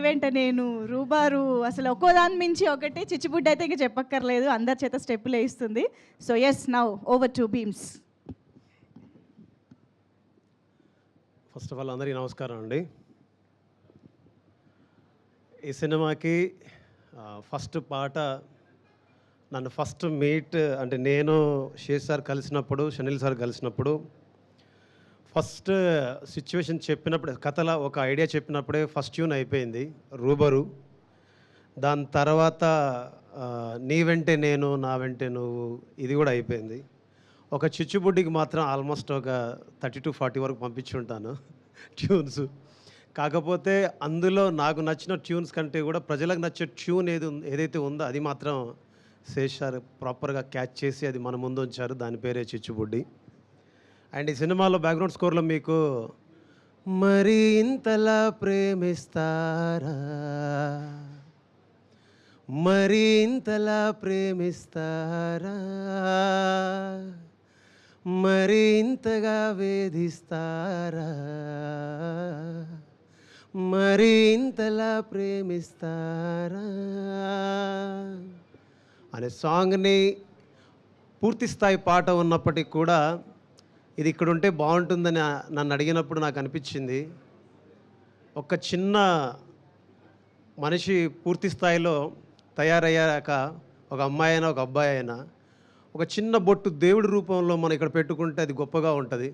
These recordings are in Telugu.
వెంట నేను, రూబారు అసలు ఒక్కో దాని మించి ఒకటి. చిచ్చుబుడ్డి అయితే ఇంక చెప్పక్కర్లేదు, అందరి చేత స్టెప్పులు వేయిస్తుంది. So yes, now over to Bheems. First of all అందరికీ నమస్కారం అండి. ఈ సినిమాకి ఫస్ట్ పాట నన్ను ఫస్ట్ మీట్ అంటే నేను శేష్ సార్ కలిసినప్పుడు, షనిల్ సార్ కలిసినప్పుడు ఫస్ట్ సిచ్యువేషన్ చెప్పినప్పుడు, కథల ఒక ఐడియా చెప్పినప్పుడే ఫస్ట్ ట్యూన్ అయిపోయింది రూబరు. దాని తర్వాత నీ వెంటే నేను, నా వెంటే నువ్వు, ఇది కూడా అయిపోయింది. ఒక చిచ్చుబుడ్డికి మాత్రం ఆల్మోస్ట్ ఒక 30 to 40 వరకు పంపించుంటాను ట్యూన్స్. కాకపోతే అందులో నాకు నచ్చిన ట్యూన్స్ కంటే కూడా ప్రజలకు నచ్చే ట్యూన్ ఏదైతే ఉందో అది మాత్రం శేష్ సార్ ప్రాపర్గా క్యాచ్ చేసి అది మన ముందు ఉంచారు. దాని పేరే చిచ్చుబుడ్డి. అండ్ ఈ సినిమాలో బ్యాక్గ్రౌండ్ స్కోర్లో మీకు మరి ఇంతలా ప్రేమిస్తారా, మరి ఇంతలా ప్రేమిస్తారా, మరి ఇంతగా వేధిస్తారా, మరి ఇంతలా ప్రేమిస్తారా అనే సాంగ్ని పూర్తి స్థాయి పాట ఉన్నప్పటికీ కూడా ఇది ఇక్కడ ఉంటే బాగుంటుందని నన్ను అడిగినప్పుడు నాకు అనిపించింది, ఒక చిన్న మనిషి పూర్తి స్థాయిలో తయారయ్యాక, ఒక అమ్మాయి అయినా ఒక అబ్బాయి అయినా, ఒక చిన్న బొట్టు దేవుడి రూపంలో మనం ఇక్కడ పెట్టుకుంటే అది గొప్పగా ఉంటుంది.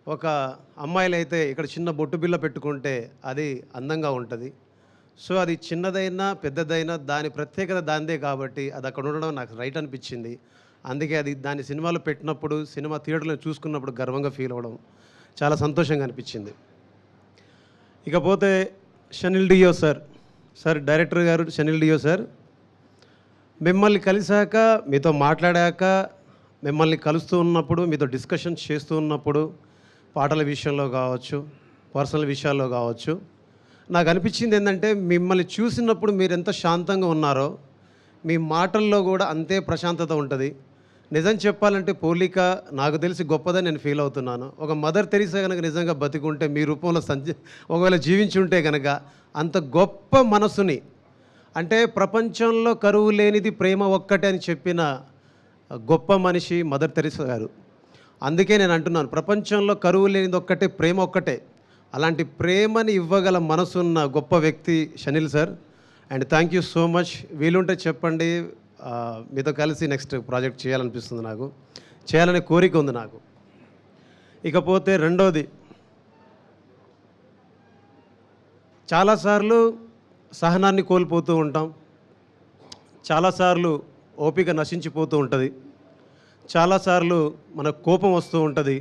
ఒక అమ్మాయిలు అయితే ఇక్కడ చిన్న బొట్టు బిల్ల పెట్టుకుంటే అది అందంగా ఉంటుంది. సో అది చిన్నదైనా పెద్దదైనా దాని ప్రత్యేకత దానిదే కాబట్టి అది అక్కడ ఉండడం నాకు రైట్ అనిపించింది. అందుకే అది దాని సినిమాలో పెట్టినప్పుడు, సినిమా థియేటర్లో చూసుకున్నప్పుడు గర్వంగా ఫీల్ అవ్వడం చాలా సంతోషంగా అనిపించింది. ఇకపోతే షనిల్ డియో సార్ డైరెక్టర్ గారు షనిల్ డియో సార్, మిమ్మల్ని కలిశాక, మీతో మాట్లాడాక, మిమ్మల్ని కలుస్తూ ఉన్నప్పుడు, మీతో డిస్కషన్ చేస్తూ ఉన్నప్పుడు, పాటల విషయంలో కావచ్చు, పర్సనల్ విషయాల్లో కావచ్చు, నాకు అనిపించింది ఏంటంటే మిమ్మల్ని చూసినప్పుడు మీరు ఎంత శాంతంగా ఉన్నారో మీ మాటల్లో కూడా అంతే ప్రశాంతత ఉంటుంది. నిజం చెప్పాలంటే పోలిక నాకు తెలిసి గొప్పదని నేను ఫీల్ అవుతున్నాను. ఒక మదర్ తెరీసా కనుక నిజంగా బతికుంటే, మీ రూపంలో ఒకవేళ జీవించి ఉంటే కనుక, అంత గొప్ప మనసుని, అంటే ప్రపంచంలో కరువు లేనిది ప్రేమ ఒక్కటే అని చెప్పిన గొప్ప మనిషి మదర్ తెరీసా గారు. అందుకే నేను అంటున్నాను, ప్రపంచంలో కరువు లేనిది ఒక్కటే, ప్రేమ ఒక్కటే. అలాంటి ప్రేమని ఇవ్వగల మనసున్న గొప్ప వ్యక్తి Shanil sir. And thank you so much. వీలుంటే చెప్పండి, మీతో కలిసి నెక్స్ట్ ప్రాజెక్ట్ చేయాలనిపిస్తుంది, నాకు చేయాలనే కోరిక ఉంది నాకు. ఇకపోతే రెండోది, చాలాసార్లు సహనాన్ని కోల్పోతూ ఉంటాం, చాలాసార్లు ఓపిక నశించిపోతూ ఉంటుంది, చాలాసార్లు మన కోపం వస్తూ ఉంటుంది.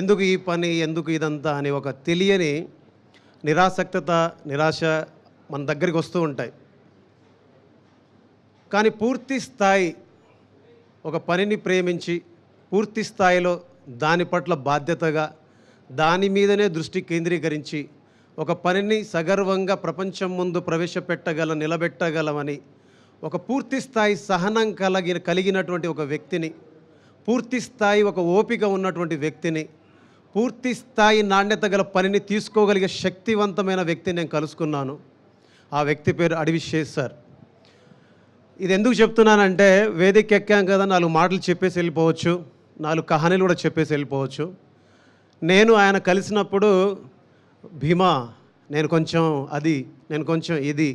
ఎందుకు ఈ పని, ఎందుకు ఇదంతా అని ఒక తెలియని నిరాసక్తత, నిరాశ మన దగ్గరికి వస్తూ ఉంటాయి. కానీ పూర్తి స్థాయి ఒక పనిని ప్రేమించి, పూర్తి స్థాయిలో దాని పట్ల బాధ్యతగా, దాని మీదనే దృష్టి కేంద్రీకరించి, ఒక పనిని సగర్వంగా ప్రపంచం ముందు నిలబెట్టగలమని ఒక పూర్తి స్థాయి సహనం కలిగినటువంటి ఒక వ్యక్తిని, పూర్తి స్థాయి ఒక ఓపిక ఉన్నటువంటి వ్యక్తిని, పూర్తి స్థాయి నాణ్యత గల పనిని తీసుకోగలిగే శక్తివంతమైన వ్యక్తిని నేను కలుసుకున్నాను. ఆ వ్యక్తి పేరు అడవి శేష్ సార్. ఇది ఎందుకు చెప్తున్నానంటే, వేదిక ఎక్కాం కదా, 4 మాటలు చెప్పేసి వెళ్ళిపోవచ్చు, 4 కహానీలు కూడా చెప్పేసి వెళ్ళిపోవచ్చు. నేను ఆయన కలిసినప్పుడు, భీమా నేను కొంచెం అది, నేను కొంచెం ఇది,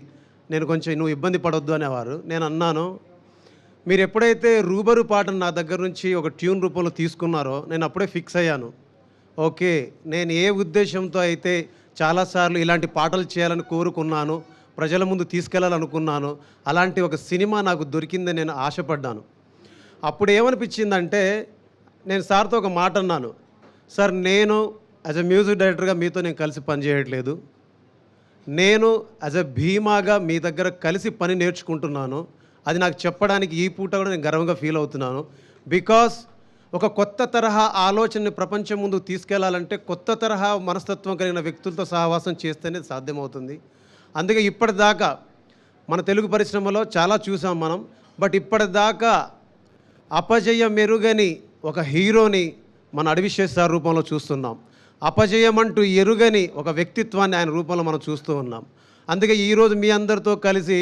నేను కొంచెం నువ్వు ఇబ్బంది పడొద్దు అనేవారు. నేను అన్నాను, మీరు ఎప్పుడైతే రూబరు పాటను నా దగ్గర నుంచి ఒక ట్యూన్ రూపంలో తీసుకున్నారో నేను అప్పుడే ఫిక్స్ అయ్యాను. ఓకే, నేను ఏ ఉద్దేశంతో అయితే చాలాసార్లు ఇలాంటి పాటలు చేయాలని కోరుకున్నాను, ప్రజల ముందు తీసుకెళ్లాలనుకున్నాను, అలాంటి ఒక సినిమా నాకు దొరికిందని నేను ఆశపడ్డాను. అప్పుడు ఏమనిపించిందంటే, నేను సార్తో ఒక మాట అన్నాను, సార్ నేను యాజ్ ఎ మ్యూజిక్ డైరెక్టర్గా మీతో నేను కలిసి పనిచేయట్లేదు, నేను యాజ్ ఎ భీమాగా మీ దగ్గర కలిసి పని నేర్చుకుంటున్నాను. అది నాకు చెప్పడానికి ఈ పూట కూడా నేను గర్వంగా ఫీల్ అవుతున్నాను. బికాస్ ఒక కొత్త తరహా ఆలోచనని ప్రపంచం ముందు తీసుకెళ్లాలంటే కొత్త తరహా మనస్తత్వం కలిగిన వ్యక్తులతో సహవాసం చేస్తేనే సాధ్యమవుతుంది. అందుకే ఇప్పటిదాకా మన తెలుగు పరిశ్రమలో చాలా చూసాం మనం, బట్ ఇప్పటిదాకా అపజయ మెరుగని ఒక హీరోని మన అడవి శేష్ సార్ రూపంలో చూస్తున్నాం. అపజయమంటూ ఎరుగని ఒక వ్యక్తిత్వాన్ని ఆయన రూపంలో మనం చూస్తూ ఉన్నాం. అందుకే ఈరోజు మీ అందరితో కలిసి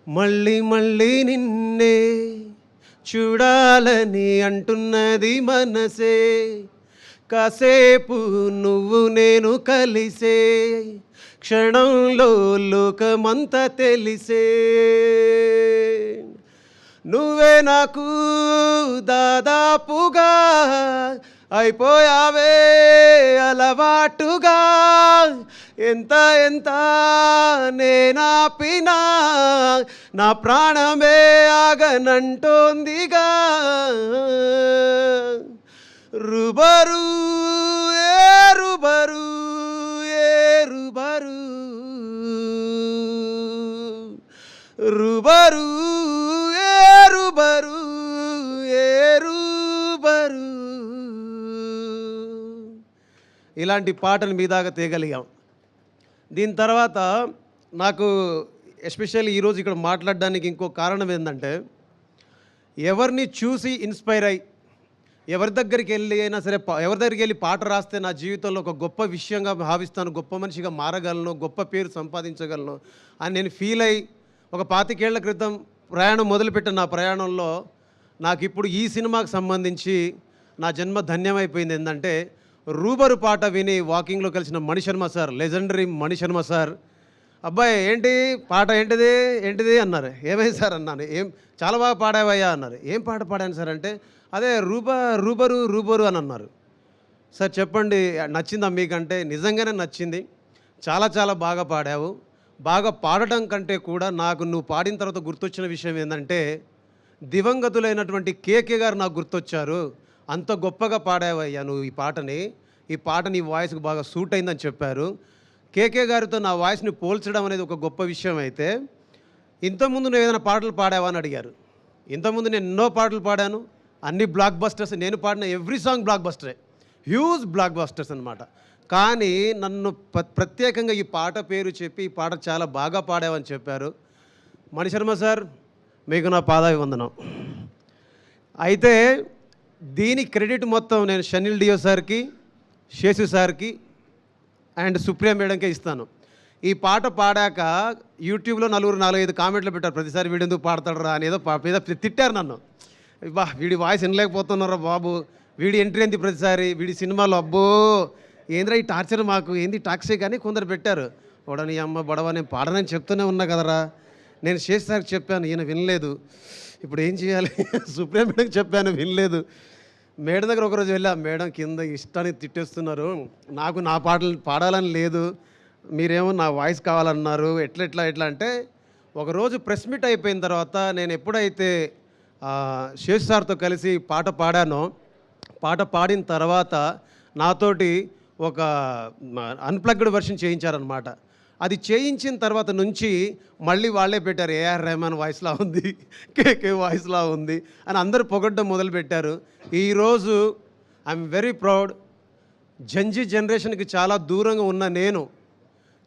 మళ్ళీ మళ్ళీ నిన్నే చూడాలని అంటున్నది మనసే, కాసేపు నువ్వు నేను కలిసే క్షణంలో లోకమంతా తెలిసే, నువ్వే నాకు దాదాపుగా అయిపోయావే అలవాటుగా, ఎంత ఎంత నేనాపినా నా ప్రాణమే ఆగనంటోందిగా, రుబరు ఏ రుబరు ఏ రుబరు రుబరు ఏ రుబరు ఏ రుబరు. ఇలాంటి పాటను మీ దాకా తేగలిగాం. దీని తర్వాత నాకు ఎస్పెషల్లీ ఈరోజు ఇక్కడ మాట్లాడడానికి ఇంకో కారణం ఏంటంటే, ఎవరిని చూసి ఇన్స్పైర్ అయ్యి ఎవరి దగ్గరికి వెళ్ళి అయినా సరే ఎవరి దగ్గరికి వెళ్ళి పాట రాస్తే నా జీవితంలో ఒక గొప్ప విషయంగా భావిస్తాను, గొప్ప మనిషిగా మారగలను, గొప్ప పేరు సంపాదించగలను అని నేను ఫీల్ అయ్యి ఒక 25 ఏళ్ల క్రితం ప్రయాణం మొదలుపెట్టిన నా ప్రయాణంలో నాకు ఇప్పుడు ఈ సినిమాకి సంబంధించి నా జన్మ ధన్యమైపోయింది. ఏంటంటే రూబరు పాట విని వాకింగ్లో కలిసిన Mani Sharma sir, legendary Mani Sharma sir, అబ్బాయి ఏంటి పాట ఏంటిది ఏంటిది అన్నారు. ఏమైంది సార్ అన్నాను. ఏం చాలా బాగా పాడావయ్యా అన్నారు. ఏం పాట పాడాను సార్ అంటే, అదే రూబరు రూబరు అని అన్నారు. సార్ చెప్పండి నచ్చిందా మీకంటే? నిజంగానే నచ్చింది, చాలా చాలా బాగా పాడావు. బాగా పాడటం కంటే కూడా నాకు నువ్వు పాడిన తర్వాత గుర్తొచ్చిన విషయం ఏంటంటే, దివంగతులైనటువంటి కేకే గారు నాకు గుర్తొచ్చారు. అంత గొప్పగా పాడావయ్యా నువ్వు ఈ పాట నీ వాయిస్కి బాగా సూట్ అయిందని చెప్పారు. కేకే గారితో నా వాయిస్ని పోల్చడం అనేది ఒక గొప్ప విషయం అయితే, ఇంతకుముందు నువ్వు ఏదైనా పాటలు పాడావా అని అడిగారు. ఇంతకుముందు నేను ఎన్నో పాటలు పాడాను, అన్ని బ్లాక్ బస్టర్స్. నేను పాడిన ఎవ్రీ సాంగ్ బ్లాక్ బస్టరే, హ్యూజ్ బ్లాక్ బస్టర్స్ అనమాట. కానీ నన్ను ప్రత్యేకంగా ఈ పాట పేరు చెప్పి ఈ పాట చాలా బాగా పాడావని చెప్పారు. మణిశర్మ సార్, మీకు నా పాదాభివందనం. అయితే దీని క్రెడిట్ మొత్తం నేను షనిల్ డియో సార్కి, శేషు సార్కి అండ్ సుప్రియ మేడంకే ఇస్తాను. ఈ పాట పాడాక యూట్యూబ్లో 4-5 కామెంట్లు పెట్టారు, ప్రతిసారి వీడు ఎందుకు పాడతాడు అని ఏదో మీద తిట్టారు నన్ను. వీడి వాయిస్ వినలేకపోతున్నారా బాబు, వీడి ఎంట్రీ ఏంది ప్రతిసారి, వీడి సినిమాలో అబ్బో ఏంద్రా ఈ టార్చర్, మాకు ఏంది టాక్సీ కానీ కొందరు పెట్టారు. వాడని అమ్మ బడవ నేను పాడనని చెప్తూనే ఉన్నా కదరా. నేను శేష్ సార్కి చెప్పాను, ఈయన వినలేదు. ఇప్పుడు ఏం చేయాలి? సుప్రియ మేడంకి చెప్పాను, వినలేదు. మేడం దగ్గర ఒకరోజు వెళ్ళా, మేడం కింద ఇష్టానికి తిట్టేస్తున్నారు, నాకు నా పాటలు పాడాలని లేదు, మీరేమో నా వాయిస్ కావాలన్నారు, ఎట్లా అంటే ఒకరోజు ప్రెస్ మీట్ అయిపోయిన తర్వాత నేను ఎప్పుడైతే శేష్ సార్తో కలిసి పాట పాడానో, పాట పాడిన తర్వాత నాతోటి ఒక అన్ప్లగ్డ్ వర్షన్ చేయించారనమాట. అది చేయించిన తర్వాత నుంచి మళ్ళీ వాళ్ళే పెట్టారు, ఏఆర్ రెహమాన్ వాయిస్లా ఉంది, కేకే వాయిస్లా ఉంది అని అందరూ పొగడ్డం మొదలుపెట్టారు. ఈరోజు ఐఎమ్ వెరీ ప్రౌడ్. జంజీ జనరేషన్కి చాలా దూరంగా ఉన్న నేను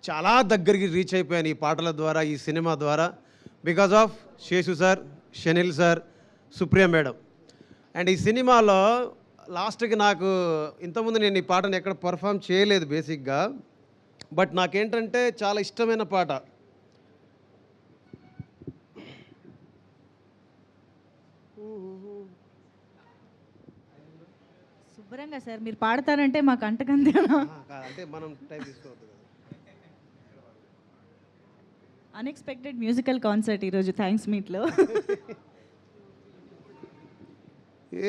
చాలా దగ్గరికి రీచ్ అయిపోయాను ఈ పాటల ద్వారా, ఈ సినిమా ద్వారా, because of Seshu sir, Shanil sir, Supriya madam. And ఈ సినిమాలో లాస్ట్కి నాకు ఇంతకుముందు నేను ఈ పాటను ఎక్కడ పర్ఫామ్ చేయలేదు బేసిక్గా, బట్ నాకేంటంటే చాలా ఇష్టమైన పాట. శుభ్రంగా సార్ మీరు పాడతారంటే మాకు అంటకందేనా? అంటే మనం టైం తీసుకోవద్దు. అన్ఎక్స్పెక్టెడ్ మ్యూజికల్ కాన్సర్ట్ ఈరోజు థ్యాంక్స్ మీట్లో.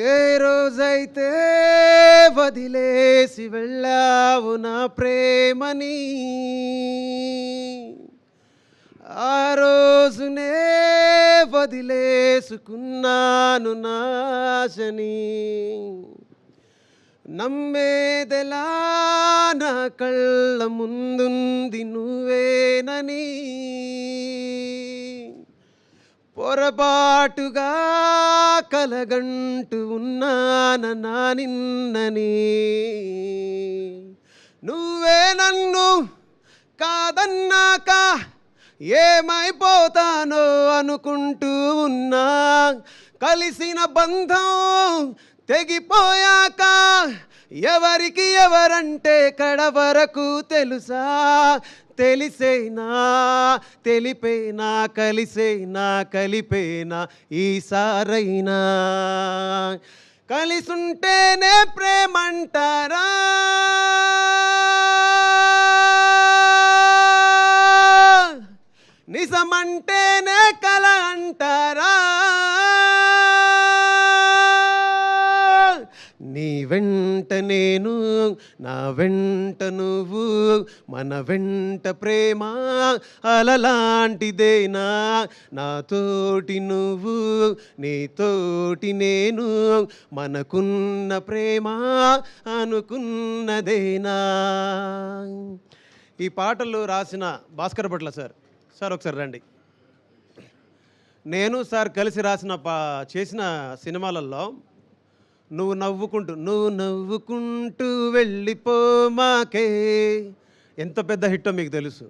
ఏ రోజైతే వదిలేసి వెళ్ళావు నా ప్రేమని, ఆ రోజునే వదిలేసుకున్నాను నాశని, నమ్మేదెలా నా కళ్ళ ముందుంది నువ్వేనని, పొరపాటుగా కలగంటూ ఉన్నానా నిన్నని, నువ్వే నన్ను కాదన్నాక ఏమైపోతానో అనుకుంటూ ఉన్నా, కలిసిన బంధం తెగిపోయాక ఎవరికి ఎవరంటే కడ వరకు తెలుసా, తెలిసేనా తెలిపేనా కలిసేనా కలిపేనా ఈసారైనా, కలిసుంటేనే ప్రేమంటారా, నిజమంటేనే కల అంటారా, నీ వెంట నేను నా వెంట నువ్వు మన వెంట ప్రేమ అలలాంటిదేనా, నాతోటి నువ్వు నీతోటి నేను మనకున్న ప్రేమ అనుకున్నదేనా. ఈ పాటలు రాసిన భాస్కర్ భట్ల సార్. సార్ ఒకసారి రండి. నేను సార్ కలిసి రాసిన చేసిన సినిమాలలో నువ్వు నవ్వుకుంటూ వెళ్ళిపోమాకే ఎంత పెద్ద హిట్టో మీకు తెలుసు.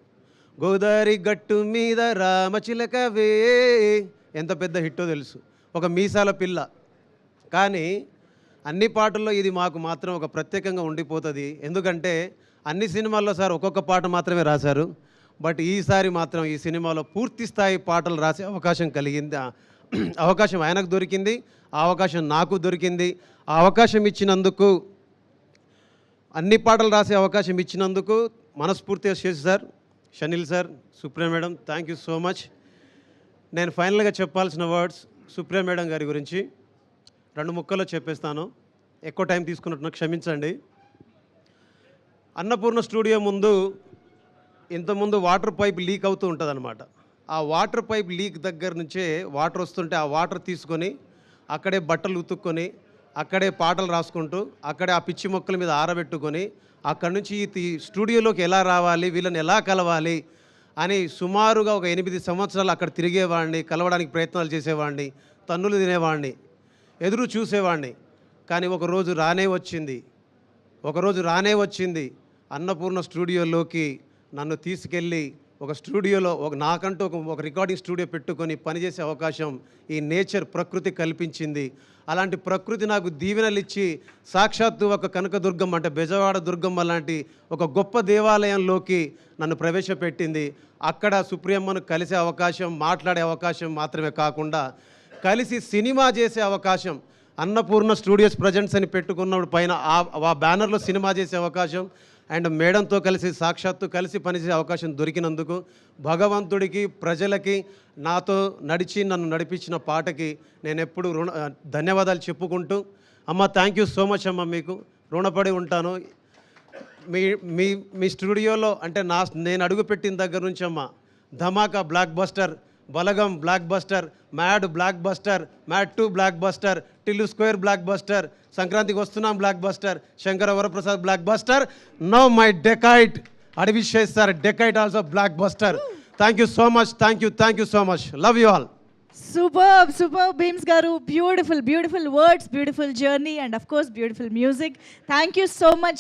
గోదావరి గట్టు మీద రామచిలకవే ఎంత పెద్ద హిట్టో తెలుసు. ఒక మీసాల పిల్ల. కానీ అన్ని పాటల్లో ఇది మాకు మాత్రం ఒక ప్రత్యేకంగా ఉండిపోతుంది. ఎందుకంటే అన్ని సినిమాల్లో సార్ ఒక్కొక్క పాట మాత్రమే రాశారు. బట్ ఈసారి మాత్రం ఈ సినిమాలో పూర్తి స్థాయి పాటలు రాసే అవకాశం కలిగింది. అవకాశం ఆయనకు దొరికింది, ఆ అవకాశం నాకు దొరికింది. ఆ అవకాశం ఇచ్చినందుకు, అన్ని పాటలు రాసే అవకాశం ఇచ్చినందుకు మనస్ఫూర్తిగా Seshu sir, Shanil sir, Supriya madam, thank you so much. నేను ఫైనల్గా చెప్పాల్సిన వర్డ్స్ సుప్రియ మేడం గారి గురించి 2 ముక్కల్లో చెప్పేస్తాను. ఎక్కువ టైం తీసుకున్నట్టు క్షమించండి. అన్నపూర్ణ స్టూడియో ముందు ఇంతకుముందు వాటర్ పైప్ లీక్ అవుతూ ఉంటుంది అనమాట. ఆ వాటర్ పైప్ లీక్ దగ్గర నుంచే వాటర్ వస్తుంటే ఆ వాటర్ తీసుకొని అక్కడే బట్టలు ఉతుక్కొని అక్కడే పాటలు రాసుకుంటూ అక్కడే ఆ పిచ్చి మొక్కల మీద ఆరబెట్టుకొని అక్కడి నుంచి ఈ స్టూడియోలోకి ఎలా రావాలి, వీళ్ళని ఎలా కలవాలి అని సుమారుగా ఒక 8 సంవత్సరాలు అక్కడ తిరిగేవాడిని, కలవడానికి ప్రయత్నాలు చేసేవాడిని, తన్నులు తినేవాడిని, ఎదురు చూసేవాడిని. కానీ ఒకరోజు రానే వచ్చింది అన్నపూర్ణ స్టూడియోలోకి నన్ను తీసుకెళ్ళి ఒక స్టూడియోలో నాకంటూ ఒక రికార్డింగ్ స్టూడియో పెట్టుకొని పనిచేసే అవకాశం ఈ నేచర్ ప్రకృతి కల్పించింది. అలాంటి ప్రకృతి నాకు దీవెనలు ఇచ్చి సాక్షాత్తు ఒక కనకదుర్గం అంటే బెజవాడ దుర్గమ్మ లాంటి ఒక గొప్ప దేవాలయంలోకి నన్ను ప్రవేశపెట్టింది. అక్కడ సుప్రియమ్మను కలిసే అవకాశం, మాట్లాడే అవకాశం మాత్రమే కాకుండా కలిసి సినిమా చేసే అవకాశం, అన్నపూర్ణ స్టూడియోస్ ప్రజెంట్స్ అని పెట్టుకున్నప్పుడు పైన ఆ బ్యానర్లో సినిమా చేసే అవకాశం అండ్ మేడంతో సాక్షాత్తు కలిసి పనిచేసే అవకాశం దొరికినందుకు భగవంతుడికి, ప్రజలకి, నాతో నన్ను నడిపించిన పాటకి నేను ఎప్పుడు ధన్యవాదాలు చెప్పుకుంటూ, అమ్మ థ్యాంక్ యూ సో మచ్ అమ్మ, మీకు రుణపడి ఉంటాను. మీ స్టూడియోలో అంటే నేను అడుగుపెట్టిన దగ్గర నుంచి అమ్మ Dhamaka blockbuster, Balagam blockbuster, mad blockbuster, mad 2 blockbuster, Tillu square blockbuster, సంక్రాంతికి వస్తున్నాం blockbuster, Shankara Varaprasad blockbuster, now my dacoit Adivi sir dacoit also blockbuster. Thank you so much, thank you so much, love you all. Superb Beams garu, beautiful words, beautiful journey and of course beautiful music. Thank you so much.